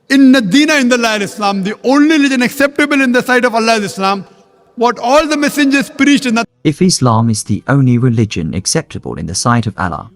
Inna Dina Indallah Islam, the only religion acceptable in the sight of Allah is Islam. What all the messengers preached in that. If Islam is the only religion acceptable in the sight of Allah,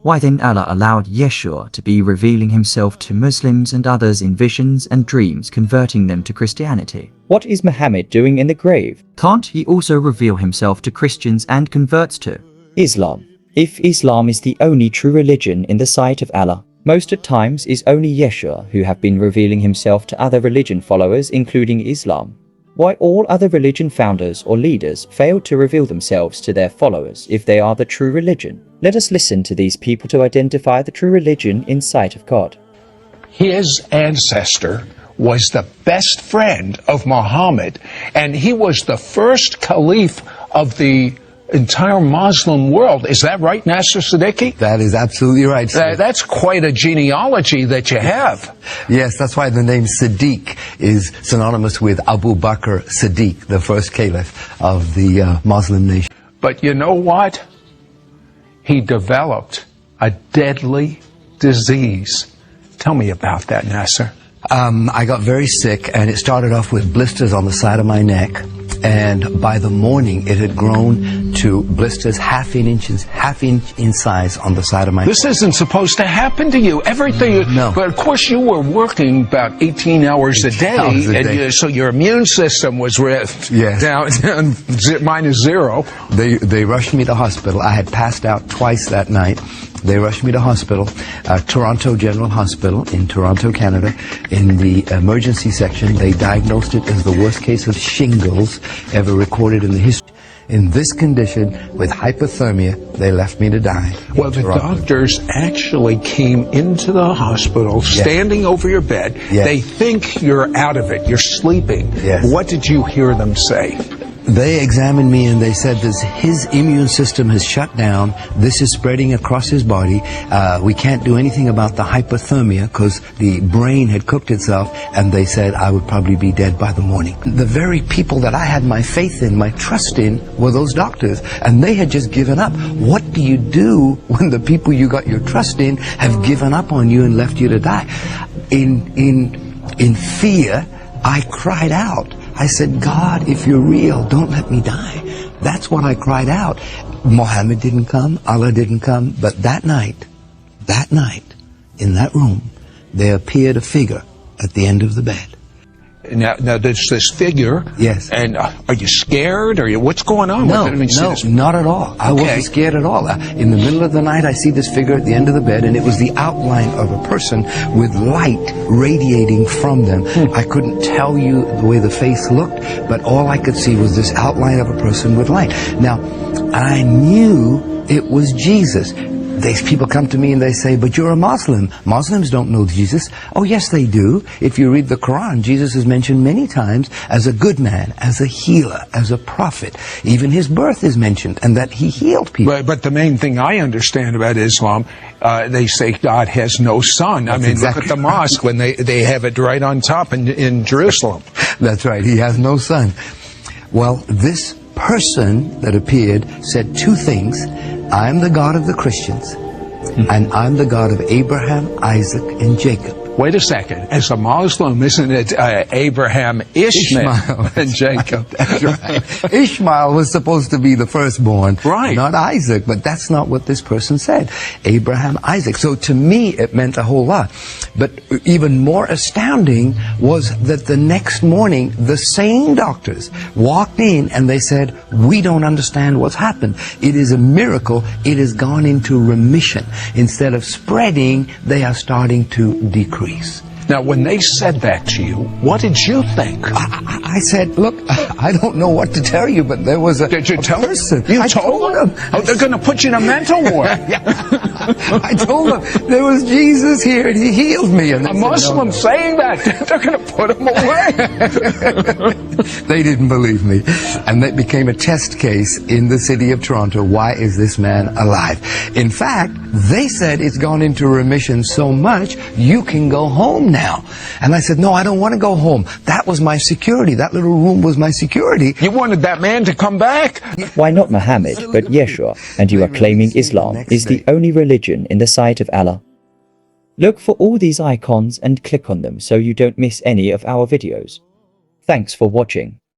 why then Allah allowed Yeshua to be revealing himself to Muslims and others in visions and dreams, converting them to Christianity? What is Muhammad doing in the grave? Can't he also reveal himself to Christians and converts to Islam? If Islam is the only true religion in the sight of Allah, most at times is only Yeshua who have been revealing himself to other religion followers, including Islam. Why all other religion founders or leaders failed to reveal themselves to their followers if they are the true religion? Let us listen to these people to identify the true religion in sight of God. His ancestor was the best friend of Muhammad, and he was the first caliph of the entire Muslim world. Is that right, Naser Siddiqui? That is absolutely right, sir. That's quite a genealogy that you have. Yes, that's why the name Siddiq is synonymous with Abu Bakr Siddiq, the first caliph of the Muslim nation. But you know what? He developed a deadly disease. Tell me about that, Naser. I got very sick, and it started off with blisters on the side of my neck. And by the morning, it had grown to blisters half an inch in size on the side of my neck. This isn't supposed to happen to you. Everything. No. But of course, you were working about 18 hours a day, so your immune system was down -0. They rushed me to hospital. I had passed out twice that night. They rushed me to hospital, Toronto General Hospital in Toronto, Canada. In the emergency section, they diagnosed it as the worst case of shingles ever recorded in the history. In this condition, with hypothermia, they left me to die. Well, the doctors actually came into the hospital, standing over your bed. Yes. They think you're out of it, you're sleeping. Yes. What did you hear them say? They examined me and they said that his immune system has shut down. This is spreading across his body. We can't do anything about the hypothermia because the brain had cooked itself, and they said I would probably be dead by the morning. The very people that I had my faith in, my trust in, were those doctors, and they had just given up. What do you do when the people you got your trust in have given up on you and left you to die? In fear, I cried out. I said, God, if you're real, don't let me die. That's what I cried out. Muhammad didn't come, Allah didn't come, but that night, in that room, there appeared a figure at the end of the bed. Now there's this figure. Yes. And are you scared? What's going on No, with it? no, not at all. I wasn't scared at all. In the middle of the night, I see this figure at the end of the bed, and it was the outline of a person with light radiating from them. I couldn't tell you the way the face looked, but all I could see was this outline of a person with light. Now, I knew it was Jesus. These people come to me and they say, but you're a Muslim. Muslims don't know Jesus. Oh, yes, they do. If you read the Quran, Jesus is mentioned many times as a good man, as a healer, as a prophet. Even his birth is mentioned, and that he healed people. But the main thing I understand about Islam, they say God has no son. That's look at the mosque when they have it right on top in Jerusalem. That's right. He has no son. Well, this person that appeared said two things. I'm the God of the Christians, and I'm the God of Abraham, Isaac, and Jacob. Wait a second. As a Muslim, isn't it Abraham, Ishmael, and Jacob? That's right. Ishmael was supposed to be the firstborn, right? Not Isaac, but that's not what this person said. Abraham, Isaac. So to me, it meant a whole lot. But even more astounding was that the next morning, the same doctors walked in and they said, we don't understand what's happened. It is a miracle. It has gone into remission. Instead of spreading, they are starting to decrease. Now, when they said that to you, what did you think? I said, look, I don't know what to tell you, but there was a Did you tell person. You told them? Oh, they're going to put you in a mental ward. I told them there was Jesus here and he healed me. And a Muslim saying that, they're going to put him away. They didn't believe me. And that became a test case in the city of Toronto. Why is this man alive? In fact, they said it's gone into remission so much, you can go home now. And I said, no, I don't want to go home. That was my security. That little room was my security. You wanted that man to come back? Why not Muhammad, but Yeshua, and you are claiming Islam is the only religion in the sight of Allah? Look for all these icons and click on them so you don't miss any of our videos. Thanks for watching.